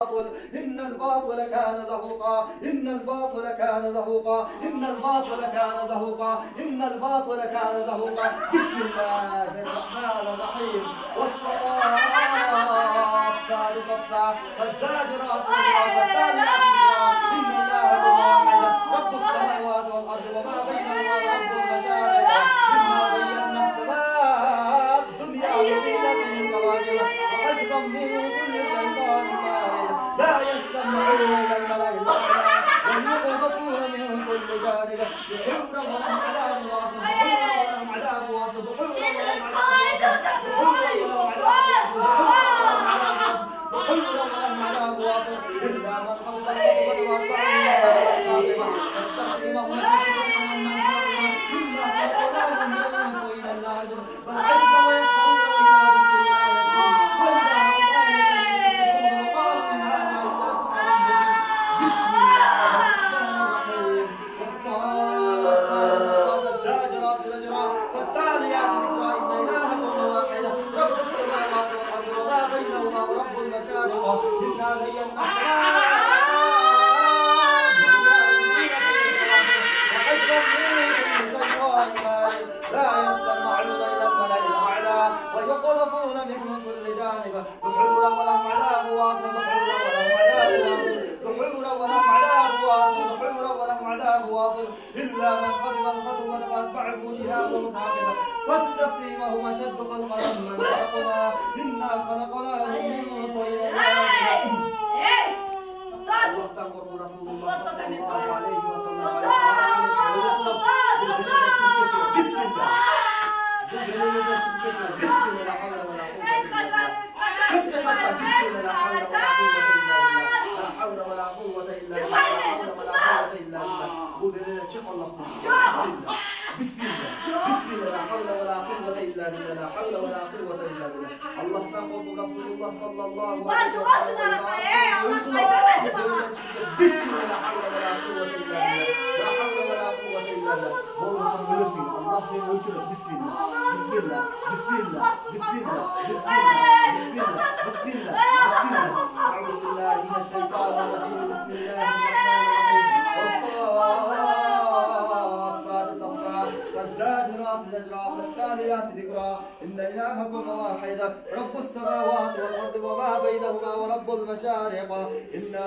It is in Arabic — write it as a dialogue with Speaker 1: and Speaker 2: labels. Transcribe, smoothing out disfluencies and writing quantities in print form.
Speaker 1: إن الباطل كان زهوقا إن الباطل كان زهوقا إن الباطل كان زهوقا إن الباطل كان زهوقا بسم الله الرحمن الرحيم والصافات صفا والزاجرات زجرا فالتاليات ذكرا إن الله واحد رب السماوات والأرض وما بينهما ورب المشارق إنا زينا السماء الدنيا بزينة الكواكب وحفظا من كل شيطان مارد لا يستمعون إلى الملأ الأعلى ويقذفون من كل جانب دحورا ولهم عذاب واصب دحورا ولهم عذاب واصب دحورا ولهم عذاب واصب إلا من خطب الخطبة وأتبعه فاستقسمه إنا خلقناهم من إلى النار بل عرف ورب المشارق إنا زينا لا يستمعون إلى الملأ الأعلى ويقذفون من كل جانب دحورا ولهم عذاب واصب دحورا ولهم عذاب واصب دحورا ولهم عذاب واصب دحورا ولهم عذاب واصب إلا من خطب الخطوة فأتبعه شهاب ثاقب فاستفتهم وهم أشد خلقا ممن خلقنا إنا خلقناهم من طين الله تنقر رسول الله صلى الله عليه وسلم بسم الله بسم الله لا حول ولا قوة إلا بالله بسم الله بسم الله لا حول ولا قوة إلا بالله لا حول ولا قوة إلا بالله الله تنقر رسول الله صلى الله عليه وسلم بسم الله لا حول ولا قوة إلا بالله لا حول ولا قوة إلا بالله والله بسم الله شيء يقول بسم الله بسم الله بسم الله بسم الله بسم الله بسم الله بسم الله أعوذ بالله من الشيطان الرجيم بسم الله والصافات صفا والزاجرات زجرا فالتاليات ذكرا إن إلهكم واحد رب السماوات والأرض وما بينهما ورب المشارق إن